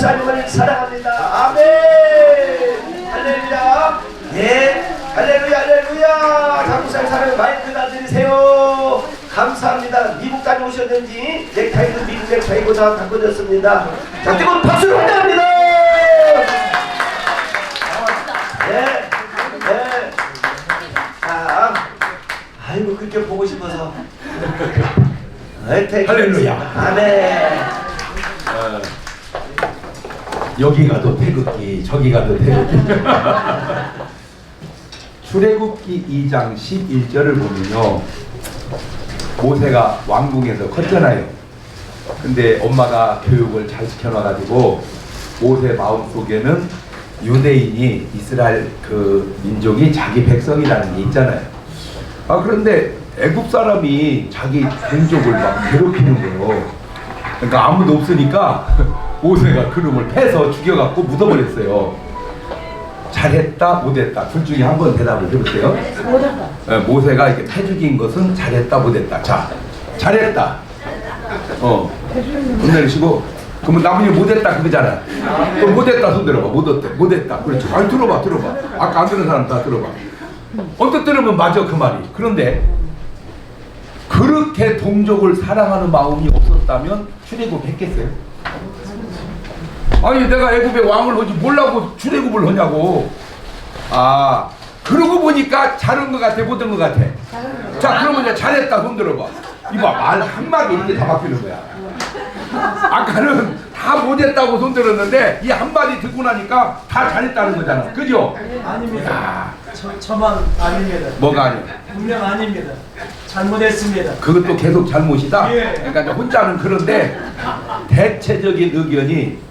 목사님을 사랑합니다. 아멘. 할렐루야. 예. 할렐루야 할렐루야. 장목사님 사랑을 많이 받아들이세요. 감사합니다. 미국 다녀오셨는지 넥타이도 미국 넥타이고 다 바꿔줬습니다. 자, 뜨거운 박수를 환영합니다. 네. 네. 자, 아이고 그렇게 보고 싶어서. 할렐루야. 아멘. 여기 가도 태극기, 저기 가도 태극기. 출애굽기 2장 11절을 보면요, 모세가 왕궁에서 컸잖아요. 근데 엄마가 교육을 잘 시켜놔가지고 모세 마음속에는 유대인이 이스라엘 그 민족이 자기 백성이라는 게 있잖아요. 그런데 애굽 사람이 자기 동족을 막 괴롭히는 거예요. 그러니까 아무도 없으니까 모세가 그놈을 패서 죽여갖고 묻어버렸어요. 잘했다 못했다 둘 중에 한 번 대답을 해보세요. 모세가 이렇게 패 죽인 것은 잘했다 못했다. 자, 잘했다. 문 내리시고, 그러면 나머지 못했다 그러잖아. 그럼 못했다 손 들어봐. 못했다. 그렇지. 아니 들어봐. 아까 안 들은 사람 다 들어봐. 언뜻 들으면 맞아 그 말이. 그런데 그렇게 동족을 사랑하는 마음이 없었다면 출애굽 했겠어요? 아니 내가 애굽의 왕을 하지 뭐라고 출애굽을 하냐고. 그러고 보니까 잘한 것 같아 못한 것 같아. 자, 그러면 이제 잘했다 손 들어봐. 이봐, 말 한마디 이게 다 바뀌는 거야. 아까는 다 못했다고 손 들었는데 이 한마디 듣고 나니까 다 잘했다는 거잖아. 그죠? 아닙니다. 저만 아닙니다. 뭐가 아니야? 분명 아닙니다. 잘못했습니다. 그것도 계속 잘못이다? 예. 그러니까 이제 혼자는 그런데 대체적인 의견이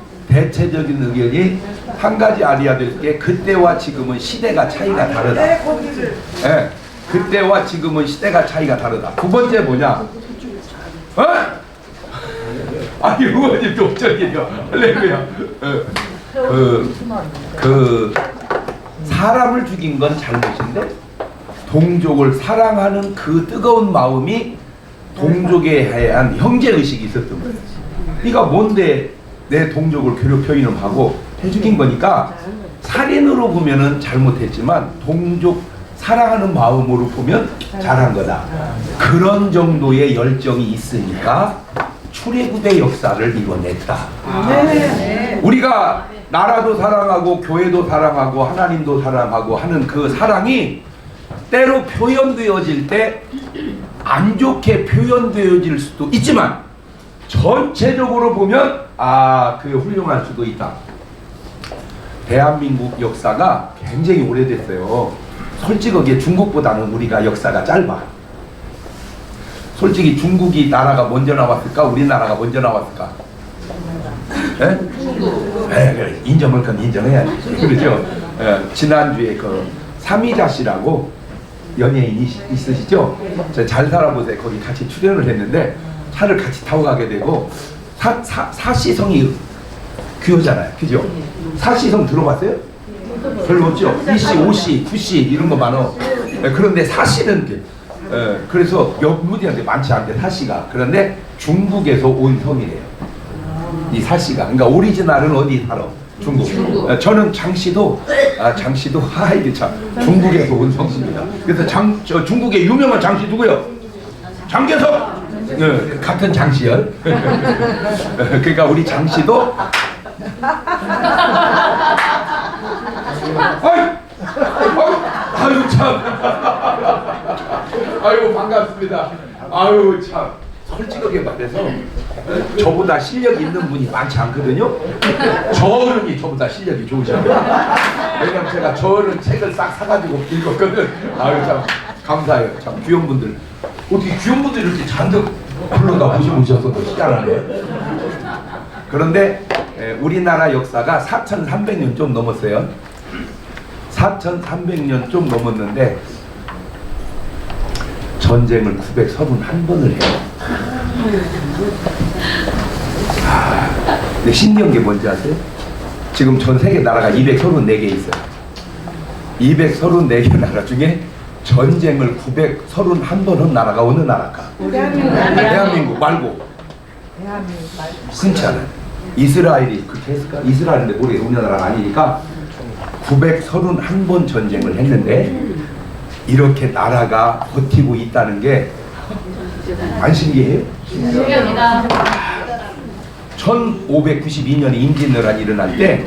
한 가지 알아야 될 게, 그때와 지금은 시대가 차이가 다르다. 예, 그때와 지금은 시대가 차이가 다르다. 두 번째 뭐냐? 아니 의원님 또 저기요. 할렐루야. 사람을 죽인 건 잘못인데 동족을 사랑하는 그 뜨거운 마음이 동족에 대한 형제의식이 있었던 거예요. 네가 뭔데 내 동족을 괴롭혀 이놈하고 해 죽인 거니까, 살인으로 보면은 잘못했지만 동족 사랑하는 마음으로 보면 잘한 거다. 그런 정도의 열정이 있으니까 출애굽의 역사를 이뤄냈다. 우리가 나라도 사랑하고 교회도 사랑하고 하나님도 사랑하고 하는 그 사랑이 때로 표현되어질 때 안 좋게 표현되어질 수도 있지만 전체적으로 보면 그 훌륭할 수도 있다. 대한민국 역사가 굉장히 오래됐어요. 솔직하게 중국보다는 우리가 역사가 짧아. 솔직히 중국이 나라가 먼저 나왔을까? 우리나라가 먼저 나왔을까? 예? 그래. 인정할 건 인정해야지. 그렇죠? 지난주에 그 삼이자 씨라고 연예인이 있으시죠? 잘 살아보세요. 거기 같이 출연을 했는데 차를 같이 타고 가게 되고, 사시성이 귀하잖아요. 그죠? 사시성 들어봤어요? 별로 없죠? 2시, 5시, 9시 이런 거 많아. 그런데 사시는 그래서 영문이한테 많지 않대, 사시가. 그런데 중국에서 온 성이래요, 이 사시가. 그러니까 오리지널은 어디 살아? 중국. 저는 장씨도 하이게 참 중국에서 온 성씨입니다. 그래서 중국의 유명한 장씨 누구요? 장개석. 같은 장씨열. 그러니까 우리 장씨도 아유 참. 아유 반갑습니다. 아유 참. 솔직하게 말해서 저보다 실력 있는 분이 많지 않거든요. 저 어른이 저보다 실력이 좋으셔요. 왜냐면 제가 저 어른 책을 싹 사가지고 읽었거든. 아유 참 감사해요. 참 귀여운 분들. 어떻게 귀여운 분들 이렇게 잔뜩 불러다 모셔서 희한하네. 그런데 우리나라 역사가 4,300년 좀 넘었어요. 4,300년 좀 넘었는데 전쟁을 931번을 해요. 근데 신기한 게 뭔지 아세요? 지금 전 세계 나라가 234개 있어요. 234개 나라 중에 전쟁을 931번 한 나라가 어느 나라일까? 대한민국 말고. 흔치 않아요. 이스라엘이 그렇게 했을까? 이스라엘인데 모르겠어. 우리나라가 아니니까 931번 전쟁을 했는데 이렇게 나라가 버티고 있다는 게 안 신기해요? 신기합니다. 1592년에 임진왜란이 일어날 때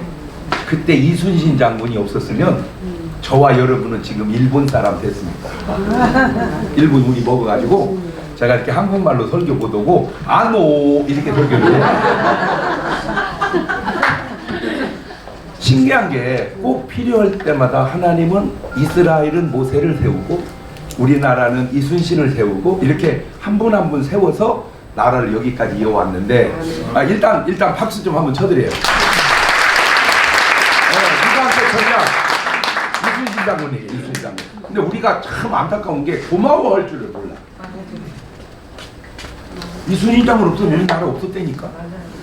그때 이순신 장군이 없었으면 저와 여러분은 지금 일본 사람 됐습니다. 일본 우리 먹어가지고 제가 이렇게 한국말로 설교 못 오고 아노 이렇게 설교를 해요. 신기한 게 꼭 필요할 때마다 하나님은 이스라엘은 모세를 세우고 우리나라는 이순신을 세우고 이렇게 한 분 한 분 세워서 나라를 여기까지 이어왔는데 일단 박수 좀 한번 쳐드려요. 누구한테 전략 이순신 장군에게 이순신 장군. 근데 우리가 참 안타까운 게 고마워할 줄을 몰라. 이순신 장군 없으면 우리나라 없었다니까.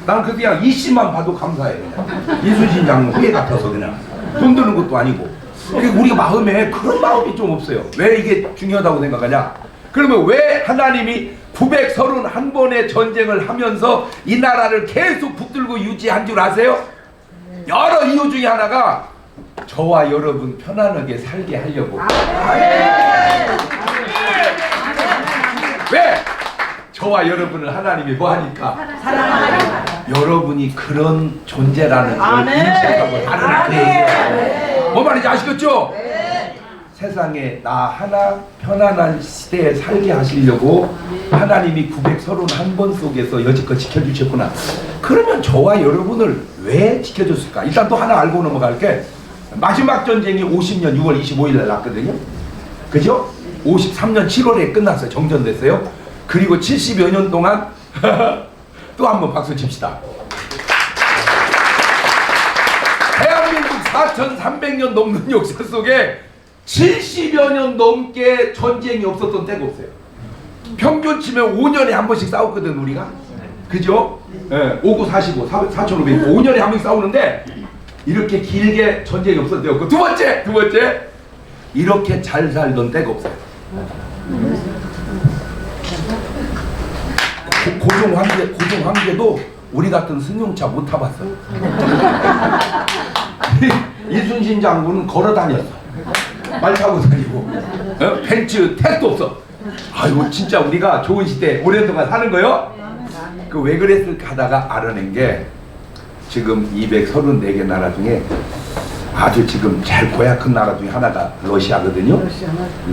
나는 그냥 이씨만 봐도 감사해. 그냥 이순신 장군 후회 같아서 그냥 돈 드는 것도 아니고. 우리가 마음에 그런 마음이 좀 없어요. 왜 이게 중요하다고 생각하냐? 그러면 왜 하나님이 931번의 전쟁을 하면서 이 나라를 계속 붙들고 유지한 줄 아세요? 여러 이유 중에 하나가 저와 여러분 편안하게 살게 하려고. 왜? 저와 여러분을 하나님이 뭐 하니까? 여러분이 그런 존재라는 걸 인식하고 하는 거예요. 뭐 말인지 아시겠죠? 세상에 나 하나 편안한 시대에 살게 하시려고 하나님이 931번 속에서 여지껏 지켜주셨구나. 그러면 저와 여러분을 왜 지켜줬을까? 일단 또 하나 알고 넘어갈게. 마지막 전쟁이 50년 6월 25일에 났거든요. 그죠? 53년 7월에 끝났어요. 정전됐어요. 그리고 70여 년 동안 또 한 번 박수 칩시다. 대한민국 4,300년 넘는 역사 속에 70여 년 넘게 전쟁이 없었던 때가 없어요. 평균 치면 5년에 한 번씩 싸웠거든 우리가. 그죠? 59, 45, 4,500, 5년에 한 번씩 싸우는데 이렇게 길게 전쟁이 없었던 때가 없고 두 번째 이렇게 잘 살던 때가 없어요. 고종황제도 우리 같은 승용차 못 타봤어요. 이순신 장군은 걸어 다녔어. 말 타고 다니고 벤츠 택도 없어. 아이고 진짜 우리가 좋은 시대 오랫동안 사는 거요? 그 왜 그랬을까 하다가 알아낸 게 지금 234개 나라 중에 아주 지금 제일 고약한 나라 중에 하나가 러시아거든요.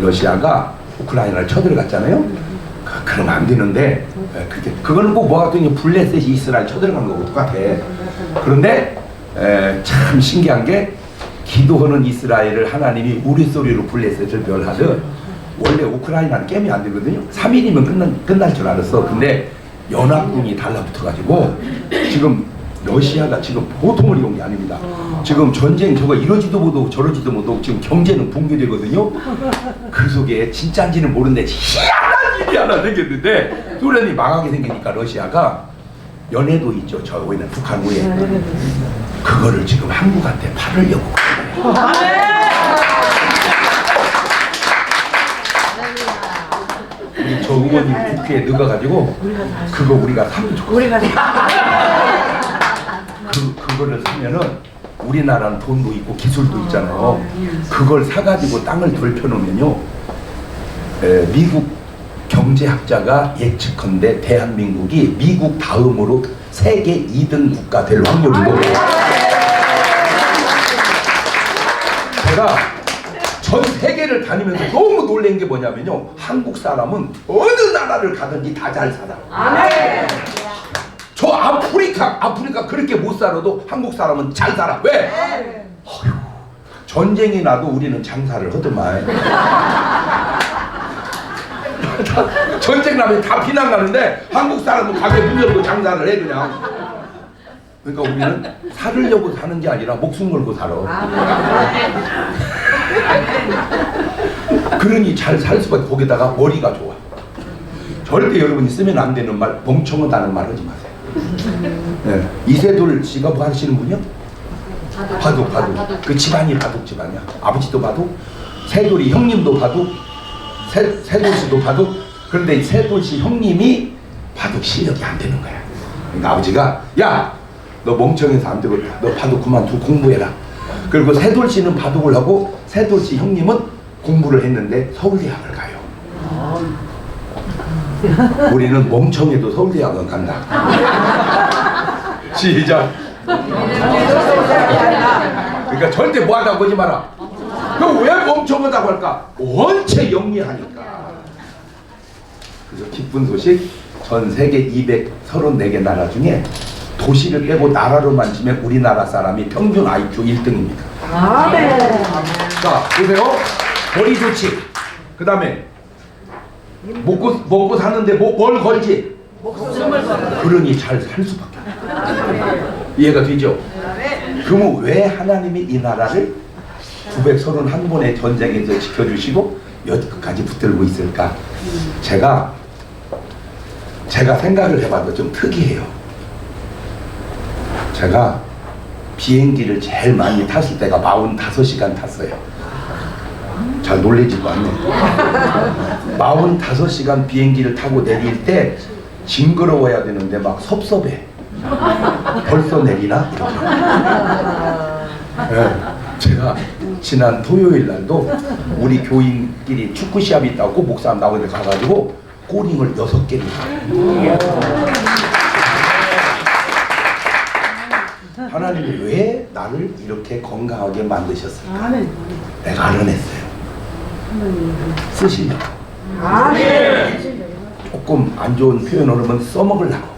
러시아가 우크라이나를 쳐들어갔잖아요. 그러면 안 되는데 그거는 꼭 뭐 같은 블레셋이 이스라엘 쳐들어간 거고 똑같아. 그런데 참 신기한 게 기도하는 이스라엘을 하나님이 우리 소리로 블레셋을 멸하듯 원래 우크라이나는 깨면 안 되거든요. 3일이면 끝날 줄 알았어. 근데 연합군이 달라붙어가지고 지금 러시아가 지금 보통을 이룬 게 아닙니다. 지금 전쟁 저거 이러지도 못하고 저러지도 못하고 지금 경제는 붕괴되거든요. 그 속에 진짜인지는 모르는데 희한한 일이 하나 생겼는데 소련이 망하게 생기니까 러시아가 연해도 있죠. 저 위에는 북한 위에 그거를 지금 한국한테 팔으려고 우리 저 의원님 국회에 넣어가지고 그거 우리가 사면 좋겠어. 그거를 사면은 우리나라는 돈도 있고 기술도 있잖아요. 그걸 사가지고 땅을 돌펴놓으면요, 미국 경제학자가 예측컨대 대한민국이 미국 다음으로 세계 2등 국가 될 확률이 높아요. 제가 전 세계를 다니면서 너무 놀란 게 뭐냐면요, 한국 사람은 어느 나라를 가든지 다 잘 살아. 저 아프리카 그렇게 못 살아도 한국 사람은 잘 살아. 왜? 어휴, 전쟁이 나도 우리는 장사를 하더만. 전쟁 나면 다 피난 가는데 한국 사람은 가게 문 열고 장사를 해 그냥. 그러니까 우리는 살으려고 사는 게 아니라 목숨 걸고 살아. 그러니 잘 살 수밖에. 거기다가 머리가 좋아. 절대 여러분이 쓰면 안 되는 말, 멍청하다는 말 하지 마세요. 네. 이세돌 씨가 뭐 하시는 분이요? 바둑. 그 집안이 바둑 집안이야. 아버지도 바둑, 세돌이 형님도 바둑, 세돌 씨도 바둑. 그런데 이 세돌 씨 형님이 바둑 실력이 안 되는 거야. 그러니까 아버지가 야, 너 멍청해서 안 되겠다. 너 바둑 그만두고 공부해라. 그리고 세돌씨는 바둑을 하고 세돌씨 형님은 공부를 했는데 서울대학을 가요. 우리는 멍청해도 서울대학은 간다. 시작. 그러니까 절대 뭐하다고 그러지 마라. 그럼 왜 멍청하다고 할까? 원체 영리하니까. 그래서 기쁜 소식, 전 세계 234개 나라 중에 도시를 빼고 나라로만 치면 우리나라 사람이 평균 IQ 1등입니다. 자, 보세요. 머리 좋지. 그 다음에 먹고 사는데 뭘 걸지? 그러니 잘 살 수밖에 없어요. 이해가 되죠? 그러면 왜 하나님이 이 나라를 931번의 전쟁에서 지켜주시고 여기까지 붙들고 있을까? 제가 생각을 해봐도 좀 특이해요. 제가 비행기를 제일 많이 탔을 때가 45시간 탔어요. 잘 놀래지도 않네. 45시간 비행기를 타고 내릴 때 징그러워야 되는데 막 섭섭해. 벌써 내리나? 이렇게. 네, 제가 지난 토요일 날도 우리 교인끼리 축구 시합이 있다고 목사님 나오는데 가가지고 꼬링을 6개를 해요. 하나님이 왜 나를 이렇게 건강하게 만드셨을까? 내가 알아냈어요. 쓰시려고. 조금 안 좋은 표현으로 하면 써먹으려고.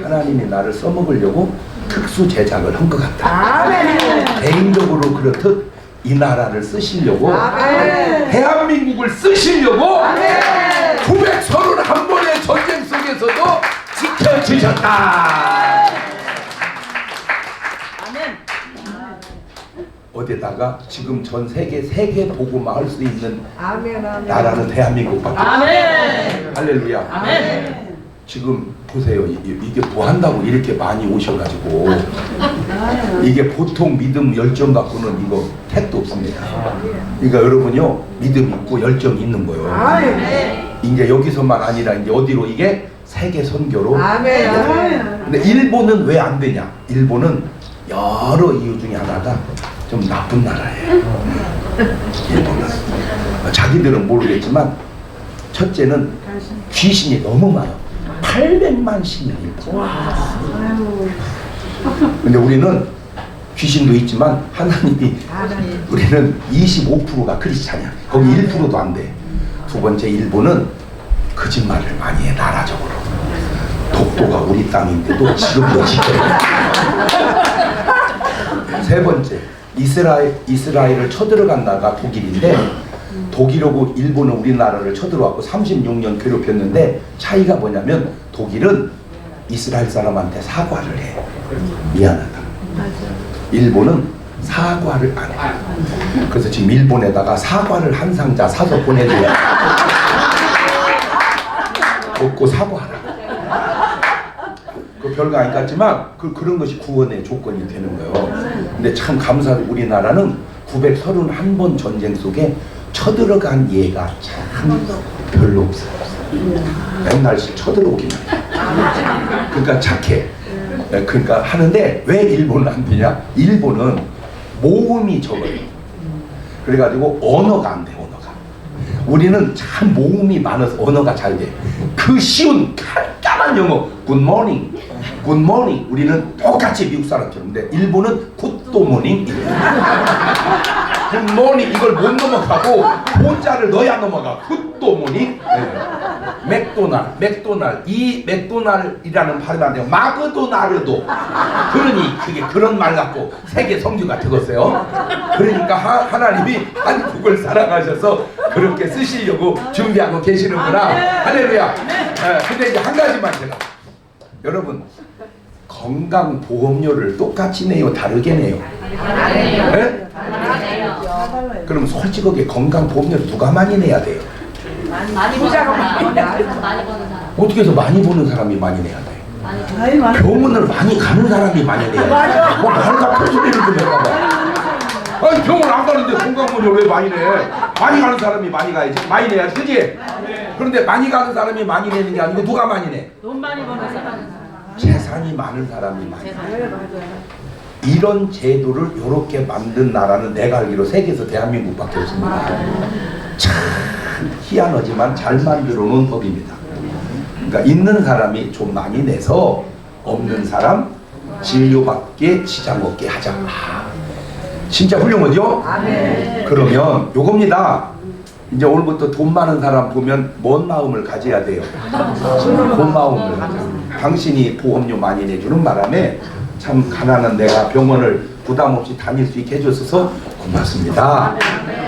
하나님이 나를 써먹으려고 특수 제작을 한 것 같다. 개인적으로 그렇듯 이 나라를 쓰시려고, 대한민국을 쓰시려고 931번의 전쟁 속에서도 지켜주셨다. 어디다가 지금 전 세계 복음화 할 수 있는 나라는 대한민국밖에 없어요. 할렐루야. 지금 보세요. 이게 뭐 한다고 이렇게 많이 오셔가지고 이게 보통 믿음 열정 갖고는 이거 택도 없습니다. 그러니까 여러분요, 믿음 있고 열정 있는 거예요. 이제 여기서만 아니라 이제 어디로, 이게 세계 선교로. 근데 일본은 왜 안 되냐? 일본은 여러 이유 중에 하나가 좀 나쁜 나라예요. 일본은 자기들은 모르겠지만 첫째는 귀신이 너무 많아요. 800만 신이. 근데 우리는 귀신도 있지만 하나님이, 우리는 25%가 크리스찬이야. 거기 1%도 안 돼. 두 번째, 일본은 거짓말을 많이 해. 나라적으로 독도가 우리 땅인데도 지금도 지켜요. 세 번째, 이스라엘을 쳐들어간 나라가 독일인데, 독일하고 일본은 우리나라를 쳐들어왔고 36년 괴롭혔는데 차이가 뭐냐면 독일은 이스라엘 사람한테 사과를 해. 미안하다. 일본은 사과를 안 해. 그래서 지금 일본에다가 사과를 한 상자 사서 보내줘야 먹고 사과하라. 그 별거 아닌 것 같지만 그런 것이 구원의 조건이 되는 거예요. 근데 참 감사하게 우리나라는 931번 전쟁 속에 쳐들어간 예가 참 별로 없어요. 맨날씩 쳐들어오기만 해. 그러니까 착해. 그러니까 하는데 왜 일본은 안 되냐? 일본은 모음이 적어요. 그래가지고 언어가 안 돼. 언어가. 우리는 참 모음이 많아서 언어가 잘 돼. 그 쉬운 간단한 영어 Good morning, Good morning. 우리는 똑같이 미국 사람처럼. 근데 일본은 Good morning. 굿모닝 이걸 못 넘어가고 혼자를 넣어야 넘어가. 굿모닝. 맥도날 이 맥도날이라는 발음이 안 돼요. 마그도나르도. 그러니 그게 그런 말 갖고 세계 성교가 되었어요. 그러니까 하나님이 한국을 사랑하셔서 그렇게 쓰시려고 준비하고 계시는구나. 할렐루야. 근데 이제 한 가지만 제가, 여러분 건강보험료를 똑같이 내요, 다르게 내요? 네? 그럼 솔직하게 건강보험료를 누가 많이 내야 돼요? 많이 버는 사람. 어떻게 해서 많이 버는 사람이 많이 내야 돼요? 병원을 많이 가는 사람이 많이 내야 돼요. 뭐 말과 표소리를 좀 해봐봐. 아니 병원 안 가는데 건강보험료 왜 많이 내? 많이 가는 사람이 많이 가야지. 많이 내야지, 그지? 그런데 많이 가는 사람이 많이 내는 게 아니고 누가 많이 내? 돈 많이 버는 사람. 재산이 많은 사람이 많아요. 이런 제도를 이렇게 만든 나라는 내가 알기로 세계에서 대한민국밖에 없습니다. 참 희한하지만 잘 만들어 놓은 법입니다. 그러니까 있는 사람이 좀 많이 내서 없는 사람 진료받게 시장 얻게 하자. 진짜 훌륭하죠? 그러면 요겁니다. 이제 오늘부터 돈 많은 사람 보면 뭔 마음을 가져야 돼요? 돈 마음을 가져. 당신이 보험료 많이 내주는 바람에 참 가난한 내가 병원을 부담 없이 다닐 수 있게 해줬어서 고맙습니다.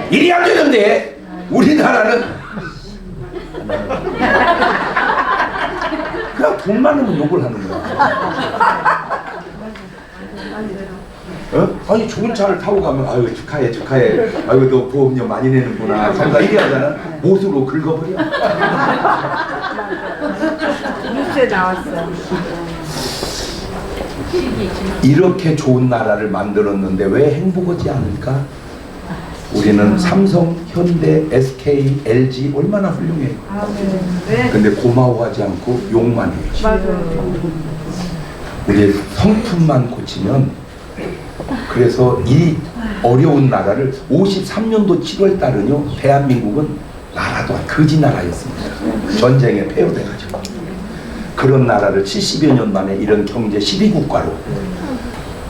일이 안 되는데 우리나라는 그냥 돈 많으면 욕을 하는 거야. 아니 좋은 차를 타고 가면 아유 축하해 축하해 아유 너 보험료 많이 내는구나 자기가 이래 하잖아. 못으로 긁어버려. 뉴스에 나왔어. 이렇게 좋은 나라를 만들었는데 왜 행복하지 않을까? 우리는 삼성, 현대, SK, LG 얼마나 훌륭해. 근데 고마워하지 않고 욕만 해요. 우리 성품만 고치면. 그래서 이 어려운 나라를 53년도 7월 달은요 대한민국은 나라도 거지 나라였습니다. 전쟁에 폐허돼가지고 그런 나라를 70여 년 만에 이런 경제 12국가로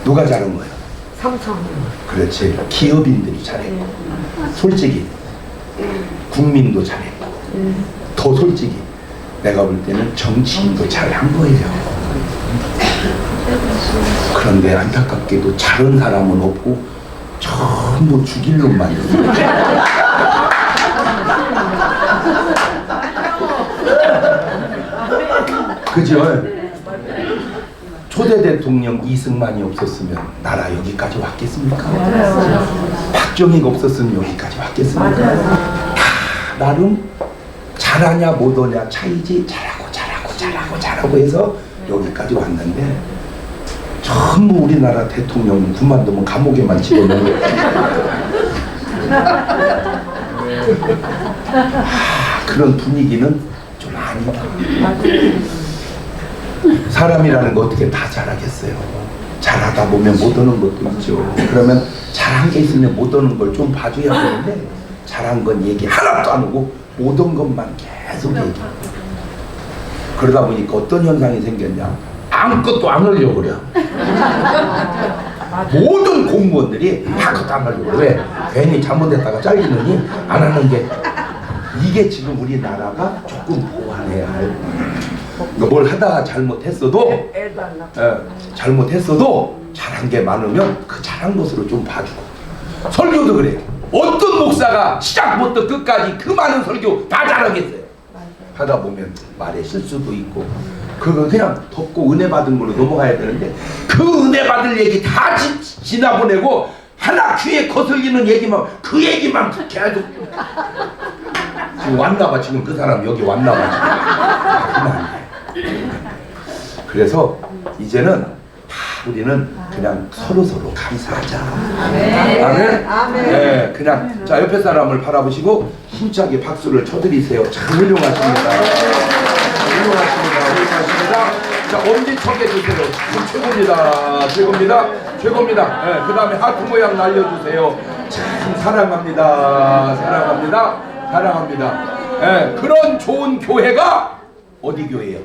누가 잘한 거예요? 삼성. 그렇지. 기업인들이 잘했고 솔직히 국민도 잘했고 더 솔직히 내가 볼 때는 정치인도 잘한 거예요. 그런데 안타깝게도 잘한 사람은 없고 전부 죽일 놈만 있어요. 그죠? 초대 대통령 이승만이 없었으면 나라 여기까지 왔겠습니까? 박정희가 없었으면 여기까지 왔겠습니까? 다 나름 잘하냐 못하냐 차이지 잘하고 해서 여기까지 왔는데 전부 우리나라 대통령은 그만두면 감옥에만 집어넣는 그런 분위기는 좀 아니다. 사람이라는 거 어떻게 다 잘하겠어요. 잘하다 보면 못하는 것도 있죠. 그러면 잘한 게 있으면 못하는 걸 좀 봐줘야 되는데 잘한 건 얘기 하나도 안 하고 못한 것만 계속 얘기해. 그러다 보니까 어떤 현상이 생겼냐, 아무것도 안 하려고 그래. 모든 공무원들이 아무것도 안 하려고 그래. 왜? 괜히 잘못했다가 잘리느니 안 하는 게 이게 지금 우리나라가 조금 보완해야 할. 뭘 하다가 잘못했어도 잘한 게 많으면 그 잘한 것으로 좀 봐주고. 설교도 그래. 어떤 목사가 시작부터 끝까지 그 많은 설교 다 잘하겠어요. 하다 보면 말에 실수도 있고 그거 그냥 덮고 은혜 받은 걸로 넘어가야 되는데 그 은혜 받을 얘기 다 지나보내고 하나 귀에 거슬리는 얘기만 그 얘기만 계속. 지금 왔나봐. 지금 그 사람 여기 왔나봐. 그래서 이제는 다 우리는 그냥 서로 감사하자. 아멘. 네, 그냥 자 옆에 사람을 바라보시고 힘차게 박수를 쳐드리세요. 참 훌륭하십니다. 훌륭하십니다. 자 엄지척 해주세요. 최고입니다. 네, 그 다음에 하트 모양 날려주세요. 참 사랑합니다. 네, 그런 좋은 교회가 어디 교회예요?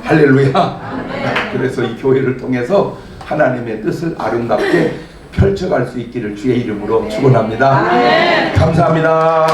할렐루야. 그래서 이 교회를 통해서 하나님의 뜻을 아름답게 펼쳐갈 수 있기를 주의 이름으로 축원합니다. 감사합니다.